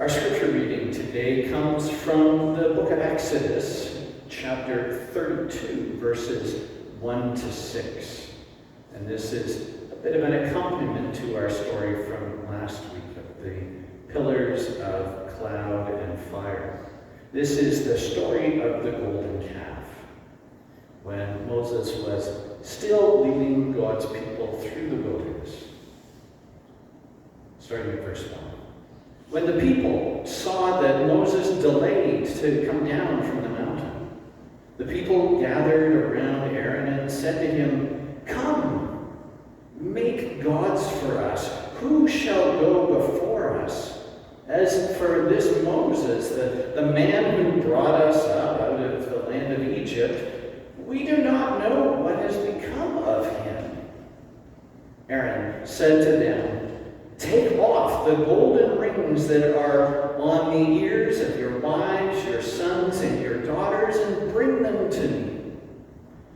Our scripture reading today comes from the book of Exodus, chapter 32, verses 1 to 6. And this is a bit of an accompaniment to our story from last week of the pillars of cloud and fire. This is the story of the golden calf, when Moses was still leading God's people through the wilderness. Starting at verse 1. When the people saw that Moses delayed to come down from the mountain, the people gathered around Aaron and said to him, "Come, make gods for us. Who shall go before us? As for this Moses, the man who brought us up out of the land of Egypt, we do not know what has become of him." Aaron said to them, "Take off the golden rings that are on the ears of your wives, your sons, and your daughters, and bring them to me."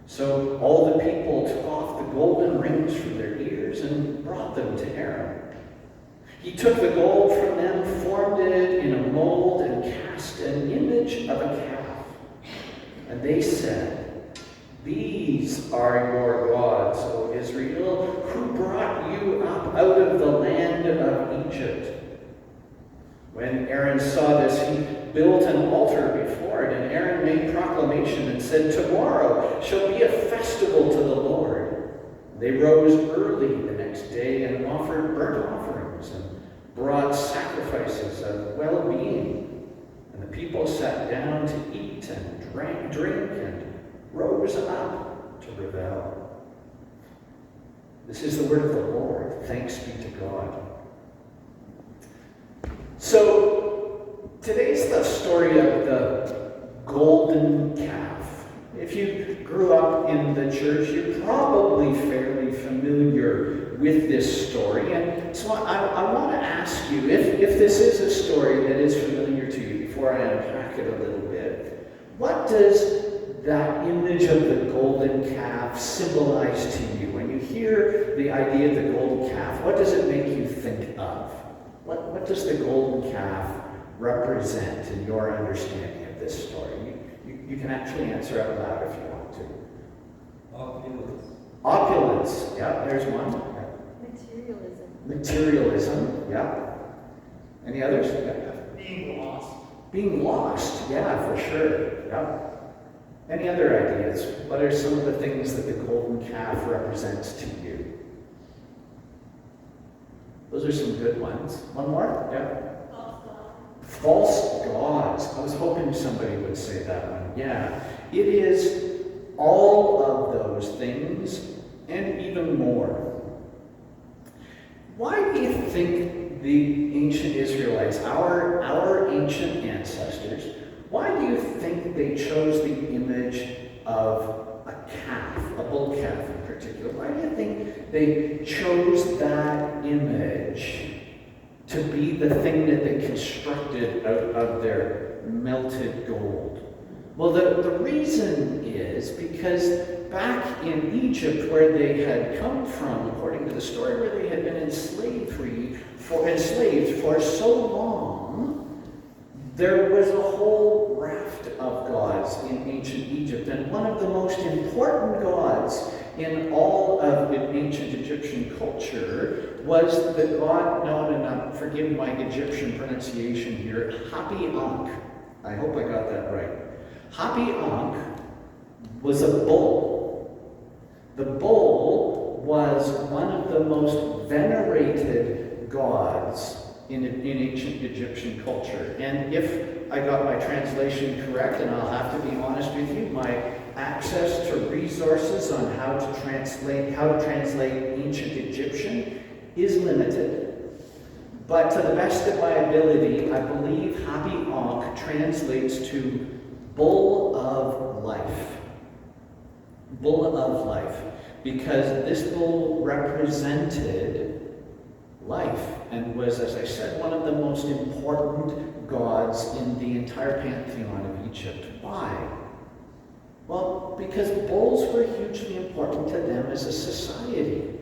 So all the people took off the golden rings from their ears and brought them to Aaron. He took the gold from them, formed it in a mold, and cast an image of a calf. And they said, "These are your gods, O Israel, who brought you up out of the land of Egypt." When Aaron saw this, he built an altar before it, and Aaron made proclamation and said, "Tomorrow shall be a festival to the Lord." They rose early the next day and offered burnt offerings and brought sacrifices of well-being. And the people sat down to eat and drink and rose up to revel. This is the word of the Lord. Thanks be to God. So, today's the story of the golden calf. If you grew up in the church, you're probably fairly familiar with this story. And so I want to ask you, if this is a story that is familiar to you, before I unpack it a little bit, what does that image of the golden calf symbolize to you? When you hear the idea of the golden calf, what does it make you think of? What does the golden calf represent in your understanding of this story? You can actually answer out loud if you want to. Opulence. Opulence, yeah, there's one. Materialism. Materialism, yeah. Any others? Yeah. Being lost. Being lost, yeah, for sure, yeah. Any other ideas? What are some of the things that the golden calf represents to you? Those are some good ones. One more? Yeah. False gods. I was hoping somebody would say that one. Yeah. It is all of those things and even more. Why do you think the ancient Israelites, our ancient ancestors, why do you think they chose the image of a calf, a bull calf in particular? Why do you think they chose that image to be the thing that they constructed out of their melted gold? Well, the reason is because back in Egypt, where they had come from, according to the story, where they had been enslaved for so long, there was a whole raft of gods in ancient Egypt, and one of the most important gods in all of ancient Egyptian culture was the god known, and forgive my Egyptian pronunciation here, Hapi-Ankh. I hope I got that right. Hapi-Ankh was a bull. The bull was one of the most venerated gods in ancient Egyptian culture. And if I got my translation correct, and I'll have to be honest with you, my access to resources on how to translate ancient Egyptian is limited. But to the best of my ability, I believe Hapi-Ankh translates to bull of life. Bull of life. Because this bull represented life and was, as I said, one of the most important gods in the entire pantheon of Egypt. Why? Well, because bulls were hugely important to them as a society.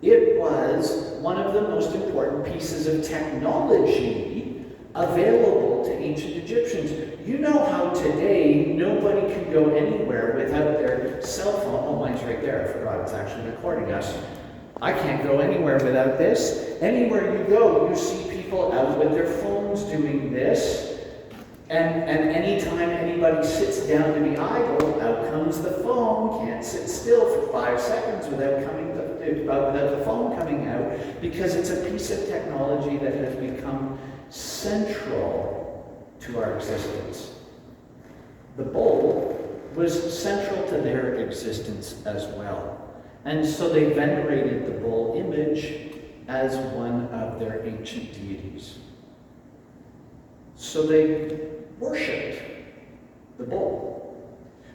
It was one of the most important pieces of technology available to ancient Egyptians. You know how today nobody can go anywhere without their cell phone. Oh, mine's right there. I forgot it's actually recording us. I can't go anywhere without this. Anywhere you go, you see people out with their phones doing this. And anytime anybody sits down to be idle, out comes the phone. Can't sit still for 5 seconds without the phone coming out, because it's a piece of technology that has become central to our existence. The bowl was central to their existence as well. And so they venerated the bull image as one of their ancient deities. So they worshipped the bull,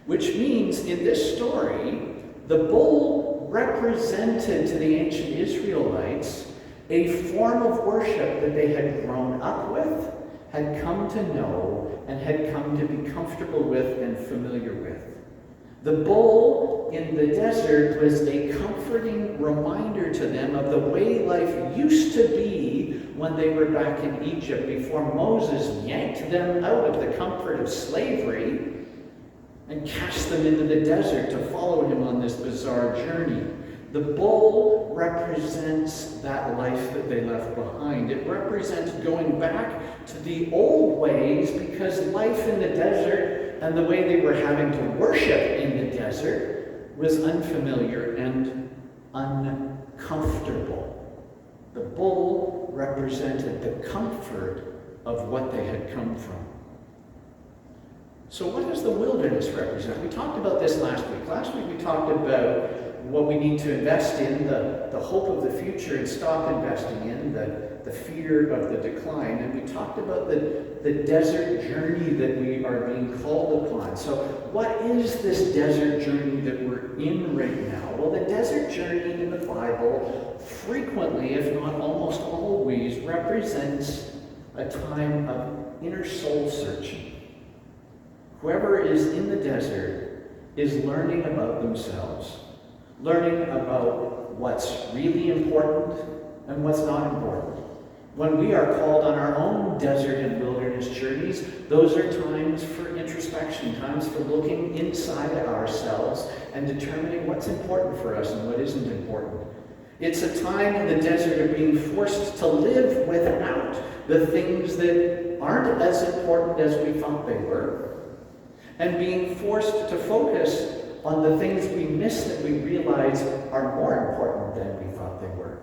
which means in this story, the bull represented to the ancient Israelites a form of worship that they had grown up with, had come to know, and had come to be comfortable with and familiar with. The bull in the desert was a comforting reminder to them of the way life used to be when they were back in Egypt, before Moses yanked them out of the comfort of slavery and cast them into the desert to follow him on this bizarre journey. The bull represents that life that they left behind. It represents going back to the old ways, because life in the desert and the way they were having to worship in the desert was unfamiliar and uncomfortable. The bull represented the comfort of what they had come from. So what does the wilderness represent? We talked about this last week. Last week we talked about what we need to invest in, the hope of the future, and stop investing in the fear of the decline. And we talked about the desert journey that we are being called upon. So what is this desert journey that we're in right now? Well, the desert journey in the Bible frequently, if not almost always, represents a time of inner soul searching. Whoever is in the desert is learning about themselves, learning about what's really important and what's not important. When we are called on our own desert and wilderness journeys, those are times for introspection, times for looking inside ourselves and determining what's important for us and what isn't important. It's a time in the desert of being forced to live without the things that aren't as important as we thought they were, and being forced to focus on the things we miss that we realize are more important than we thought they were.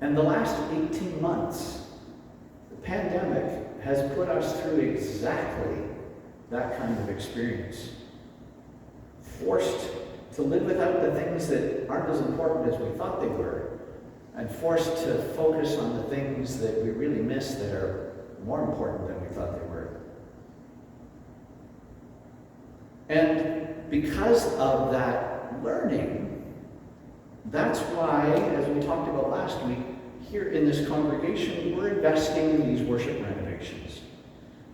And the last 18 months, the pandemic has put us through exactly that kind of experience. Forced to live without the things that aren't as important as we thought they were, and forced to focus on the things that we really miss that are more important than we thought they were. And because of that learning, that's why, as we talked about last week, here in this congregation, we're investing in these worship renovations.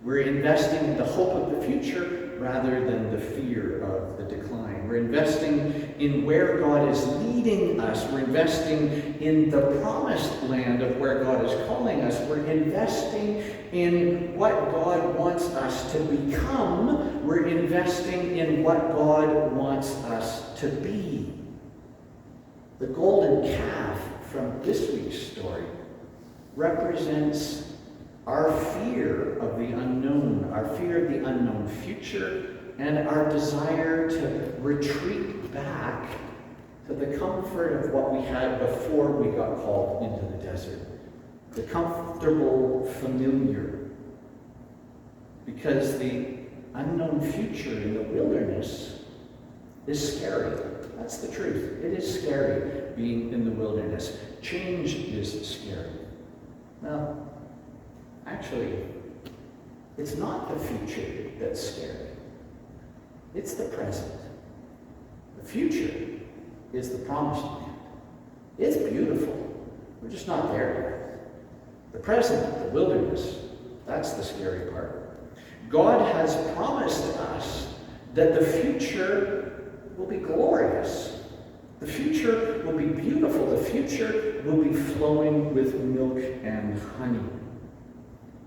We're investing in the hope of the future rather than the fear of the decline. We're investing in where God is leading us. We're investing in the promised land of where God is calling us. We're investing in what God wants us to become. We're investing in what God wants us to be. The golden calf from this week's story represents our fear of the unknown, our fear of the unknown future, and our desire to retreat back to the comfort of what we had before we got called into the desert. The comfortable familiar. Because the unknown future in the wilderness is scary. That's the truth. It is scary being in the wilderness. Change is scary. Well, actually, it's not the future that's scary. It's the present. The future is the promised land. It's beautiful. We're just not there yet. The present, the wilderness, that's the scary part. God has promised us that the future will be glorious. The future will be beautiful. The future will be flowing with milk and honey.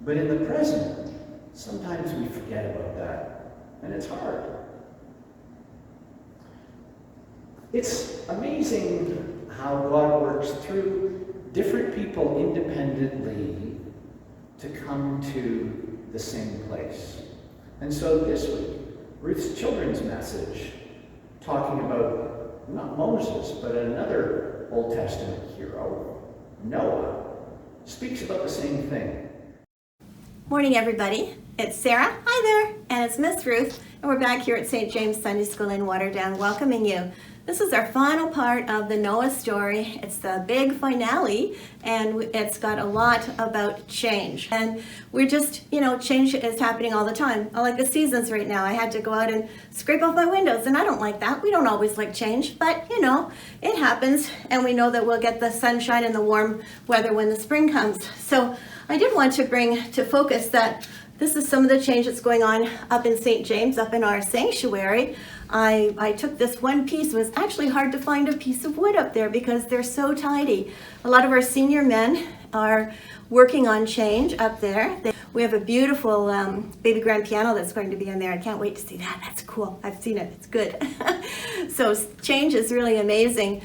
But in the present, sometimes we forget about that, and it's hard. It's amazing how God works through different people independently to come to the same place. And so this week, Ruth's children's message, talking about not Moses, but another Old Testament hero, Noah, speaks about the same thing. Morning, everybody. It's Sarah. Hi there. And it's Miss Ruth. And we're back here at St. James Sunday School in Waterdown welcoming you. This is our final part of the Noah story. It's the big finale, and it's got a lot about change. And we're just, change is happening all the time. I like the seasons right now. I had to go out and scrape off my windows, and I don't like that. We don't always like change, but it happens, and we know that we'll get the sunshine and the warm weather when the spring comes. So I did want to bring to focus that this is some of the change that's going on up in St. James, up in our sanctuary. I took this one piece. It was actually hard to find a piece of wood up there because they're so tidy. A lot of our senior men are working on change up there. We have a beautiful baby grand piano that's going to be in there. I can't wait to see that. That's cool. I've seen it. It's good. So change is really amazing.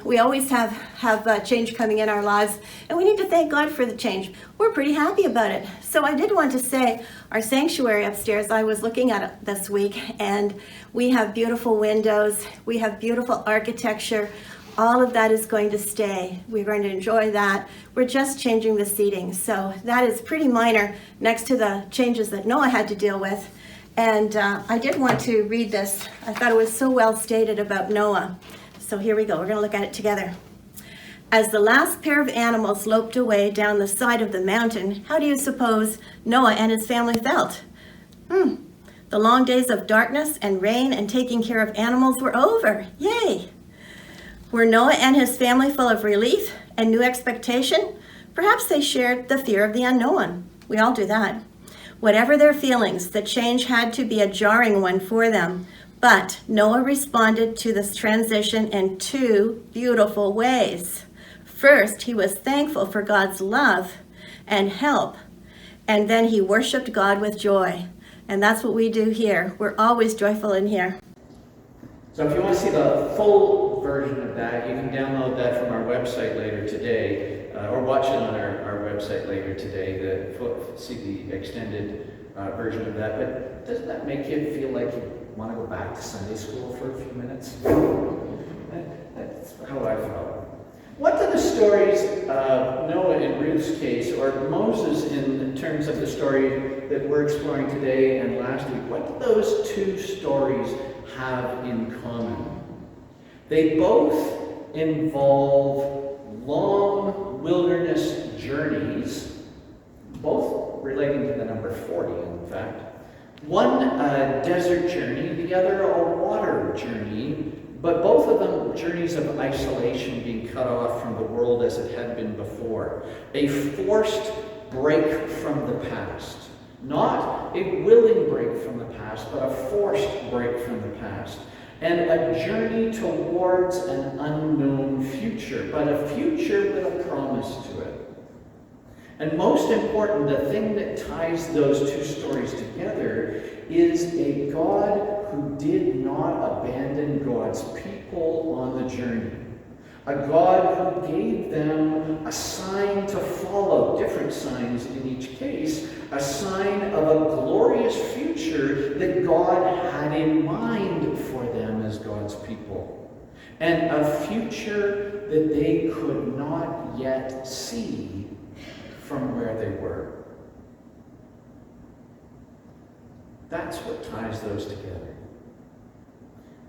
We always have change coming in our lives, and we need to thank God for the change. We're pretty happy about it. So I did want to say our sanctuary upstairs, I was looking at it this week, and we have beautiful windows. We have beautiful architecture. All of that is going to stay. We're going to enjoy that. We're just changing the seating. So that is pretty minor next to the changes that Noah had to deal with. And I did want to read this. I thought it was so well stated about Noah. So here we go. We're going to look at it together. As the last pair of animals loped away down the side of the mountain, how do you suppose Noah and his family felt? The long days of darkness and rain and taking care of animals were over. Yay! Were Noah and his family full of relief and new expectation? Perhaps they shared the fear of the unknown. We all do that. Whatever their feelings, the change had to be a jarring one for them. But Noah responded to this transition in two beautiful ways. First, he was thankful for God's love and help, and then he worshiped God with joy. And that's what we do here. We're always joyful in here. So if you want to see the full version of that, you can download that from our website later today, or watch it on our website later today, see the extended version of that. But doesn't that make you feel like you want to go back to Sunday school for a few minutes? That's how I felt. What do the stories of Noah in Ruth's case, or Moses in terms of the story that we're exploring today and last week, what do those two stories have in common? They both involve long wilderness journeys, both relating to the number 40, in fact. One a desert journey, the other a water journey, but both of them journeys of isolation, being cut off from the world as it had been before. A forced break from the past. Not a willing break from the past, but a forced break from the past. And a journey towards an unknown future, but a future with a promise to it. And most important, the thing that ties those two stories together is a God who did not abandon God's people on the journey. A God who gave them a sign to follow, different signs in each case, a sign of a glorious future that God had in mind for them as God's people. And a future that they could not yet see from where they were. That's what ties those together.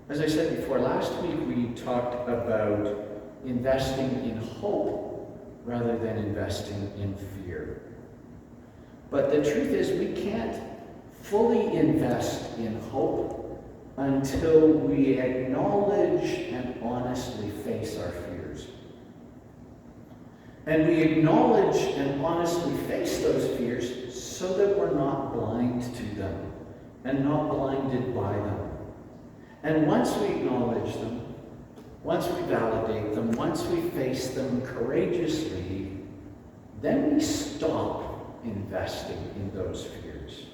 As I said before, last week we talked about investing in hope rather than investing in fear. But the truth is we can't fully invest in hope until we acknowledge and honestly face our fears. And we acknowledge and honestly face those fears so that we're not blind to them and not blinded by them. And once we acknowledge them, once we validate them, once we face them courageously, then we stop investing in those fears.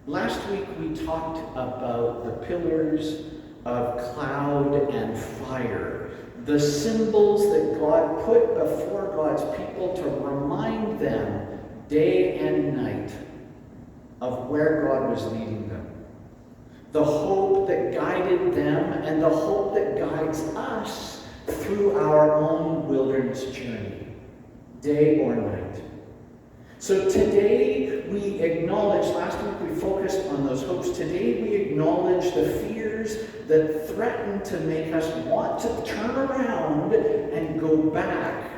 Last week we talked about the pillars of cloud and fire, the symbols that God put before God's people to remind them day and night of where God was leading them. The hope that guided them and the hope that guides us through our own wilderness journey, day or night. So today we acknowledge, last week we focused on those hopes. Today we acknowledge the fears that threaten to make us want to turn around and go back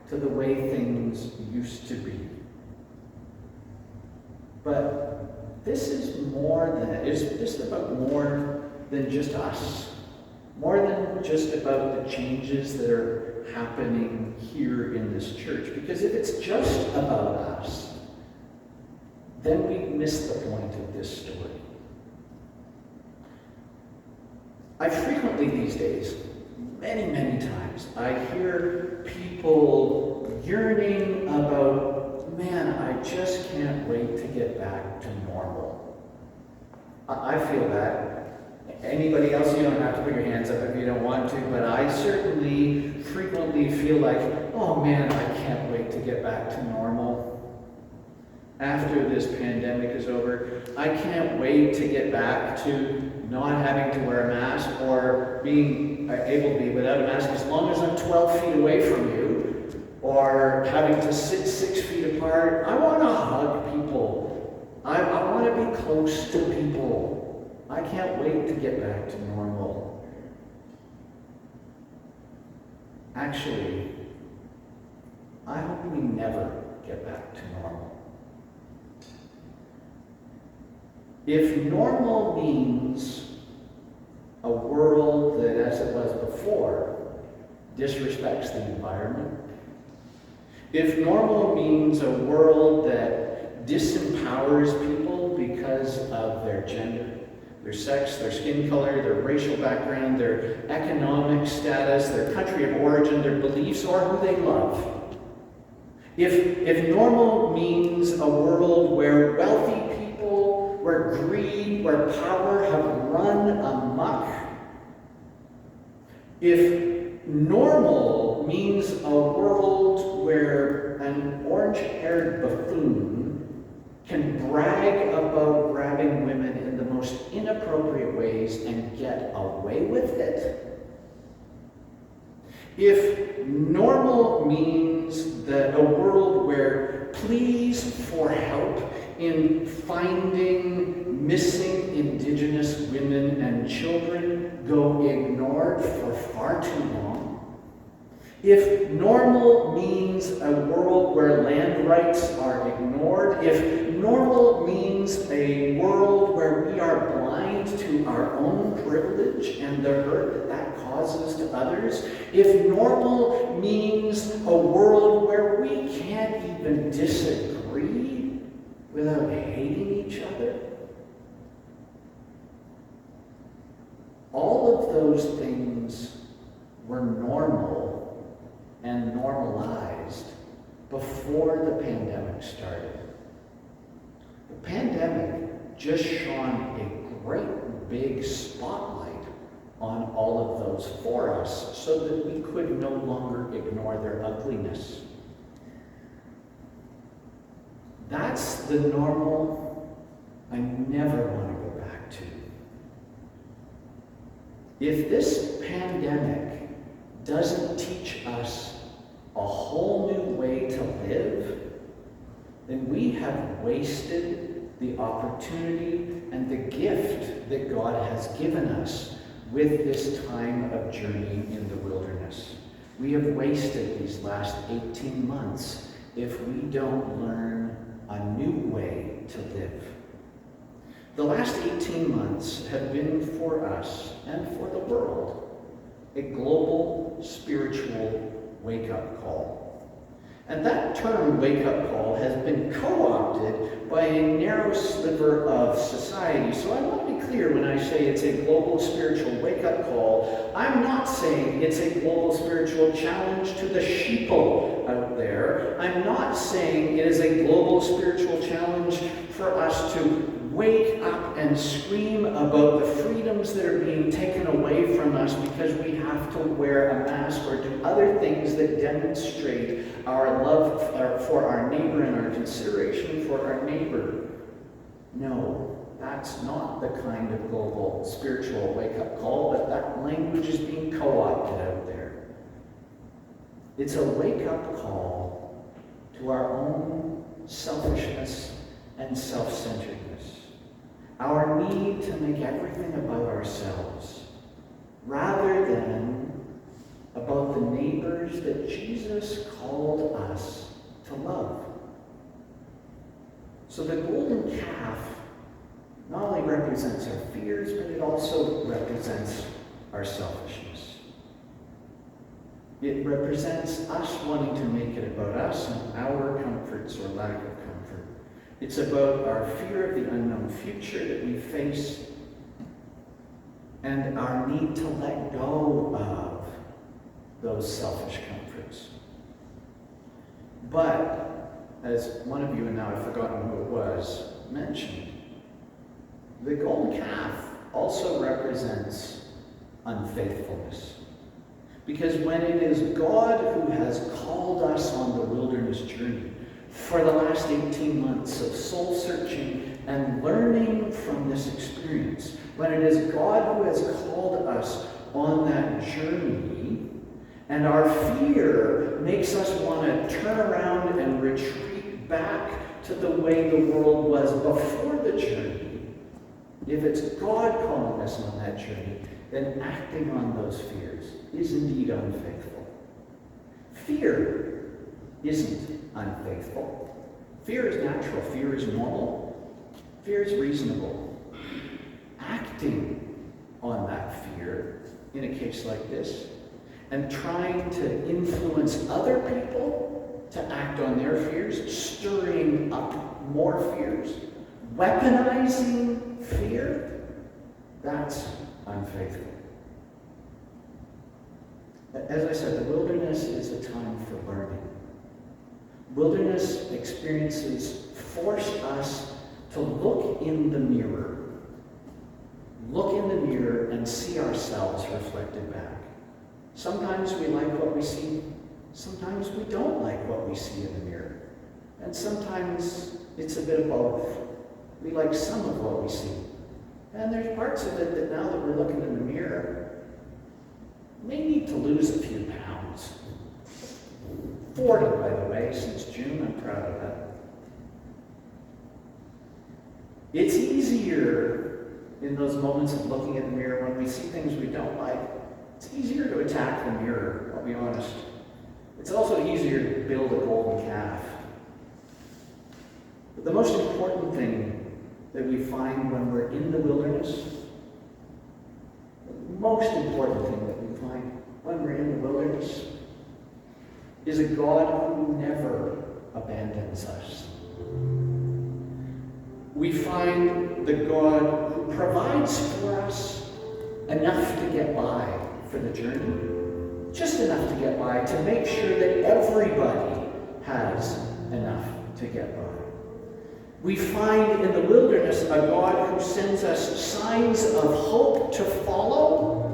to the way things used to be. But this is about more than just us. More than just about the changes that are happening here in this church. Because if it's just about us, then we miss the point of this story. I frequently these days, many times, I hear people yearning about, man, I just can't wait to get back to normal. I feel that. Anybody else, you don't have to put your hands up if you don't want to, but I certainly frequently feel like, oh man, I can't wait to get back to normal. After this pandemic is over, I can't wait to get back to not having to wear a mask or being able to be without a mask as long as I'm 12 feet away from you, or having to sit 6 feet apart. I want to hug people. I want to be close to people. I can't wait to get back to normal. Actually, I hope we never get back to normal. If normal means a world that, as it was before, disrespects the environment, if normal means a world that disempowers people because of their gender, their sex, their skin color, their racial background, their economic status, their country of origin, their beliefs, or who they love, if normal means a world where wealthy people, where greed, where power have run amok, if normal means a world where an orange-haired buffoon can brag about grabbing women in the most inappropriate ways and get away with it, if normal means that a world where pleas for help in finding missing Indigenous women and children go ignored for far too long, if normal means a world where land rights are ignored, if normal means a world where we are blind to our own privilege and the hurt that causes to others, if normal means a world where we can't even disagree without hating each other, all of those things were normal and normalized before the pandemic started. The pandemic just shone a great big spotlight on all of those for us so that we could no longer ignore their ugliness. That's the normal I never want to go back to. If this pandemic doesn't teach us a whole new way to live, then we have wasted the opportunity and the gift that God has given us with this time of journey in the wilderness. We have wasted these last 18 months if we don't learn a new way to live. The last 18 months have been for us and for the world a global spiritual wake-up call. And that term, wake-up call, has been co-opted by a narrow sliver of society. So I want to be clear when I say it's a global spiritual wake-up call. I'm not saying it's a global spiritual challenge to the sheeple out there. I'm not saying it is a global spiritual challenge for us to wake up and scream about the freedoms that are being taken away from us because we have to wear a mask or do other things that demonstrate our love for our neighbor and our consideration for our neighbor. No, that's not the kind of global spiritual wake-up call, but that language is being co-opted out there. It's a wake-up call to our own selfishness and self-centeredness. Our need to make everything about ourselves, rather than about the neighbors that Jesus called us to love. So the golden calf not only represents our fears, but it also represents our selfishness. It represents us wanting to make it about us and our comforts or lack of comfort. It's about our fear of the unknown future that we face and our need to let go of those selfish comforts. But, as one of you, and now I've forgotten who it was, mentioned, the golden calf also represents unfaithfulness. Because when it is God who has called us on the wilderness journey, for the last 18 months of soul searching and learning from this experience, when it is God who has called us on that journey, and our fear makes us want to turn around and retreat back to the way the world was before the journey, if it's God calling us on that journey, then acting on those fears is indeed unfaithful. Fear isn't unfaithful. Fear is natural. Fear is normal. Fear is reasonable. Acting on that fear in a case like this and trying to influence other people to act on their fears, stirring up more fears, weaponizing fear, that's unfaithful. As I said, the wilderness is a time for learning. Wilderness experiences force us to look in the mirror. Look in the mirror and see ourselves reflected back. Sometimes we like what we see. Sometimes we don't like what we see in the mirror. And sometimes it's a bit of both. We like some of what we see. And there's parts of it that now that we're looking in the mirror, may need to lose a few pounds. 40, by the way, since June. I'm proud of that. It's easier in those moments of looking at the mirror when we see things we don't like. It's easier to attack the mirror, I'll be honest. It's also easier to build a golden calf. But the most important thing that we find when we're in the wilderness, the most important thing that we find when we're in the wilderness is a God who never abandons us. We find the God who provides for us enough to get by for the journey, just enough to get by, to make sure that everybody has enough to get by. We find in the wilderness a God who sends us signs of hope to follow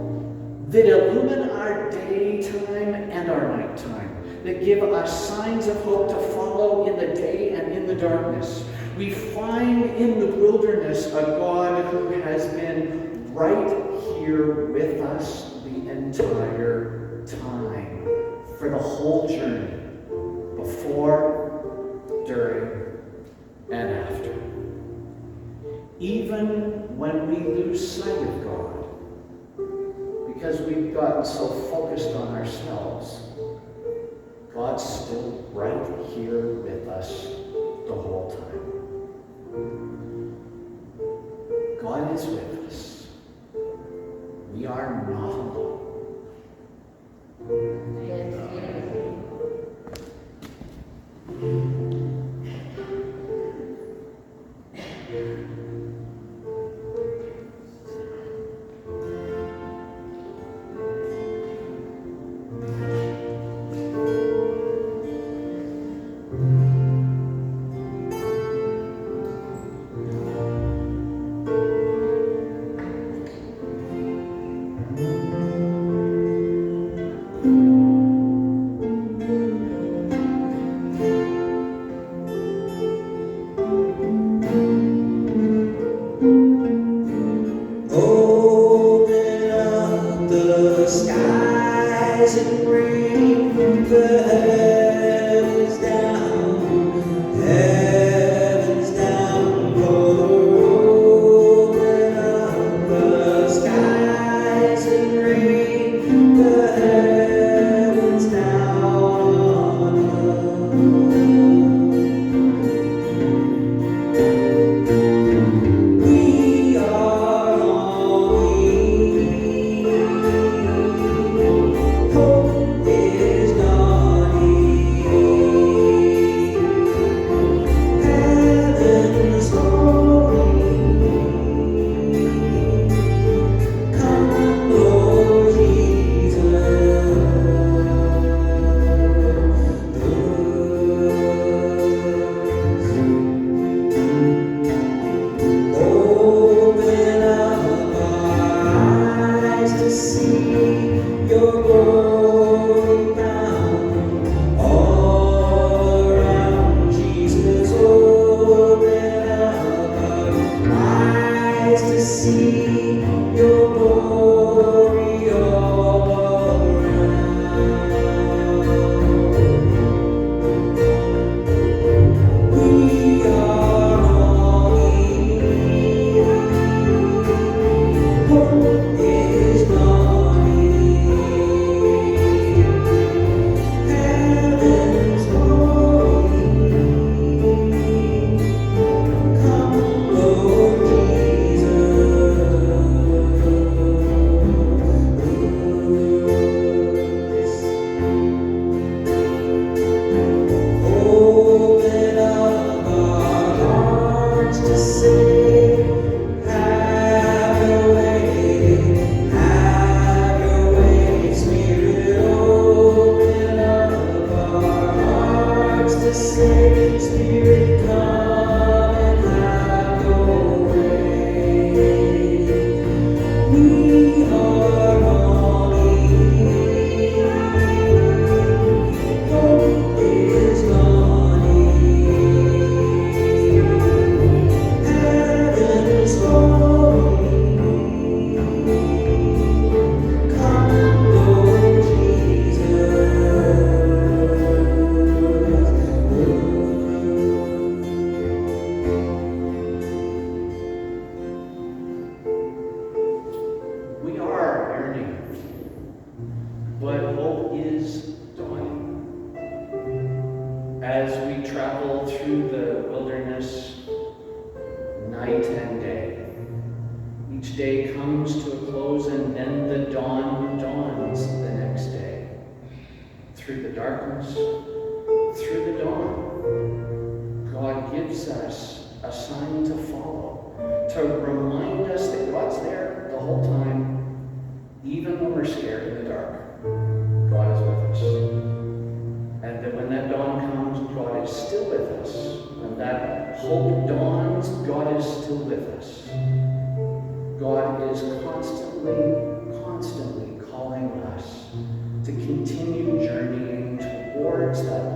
that illumine our daytime and our nighttime, that give us signs of hope to follow in the day and in the darkness. We find in the wilderness a God who has been right here with us the entire time, for the whole journey, before, during, and after. Even when we lose sight of God, because we've gotten so focused on ourselves, God's still right here with us the whole time. God is with us. We are not alone. We are yearning, but hope is dawning. As we travel through the wilderness, night and day, each day comes to a close and then the dawn dawns the next day. Through the darkness, through the dawn, God gives us a sign to follow, to remind us that God's there the whole time. Even when we're scared in the dark, God is with us. And that when that dawn comes, God is still with us. When that hope dawns, God is still with us. God is constantly calling us to continue journeying towards that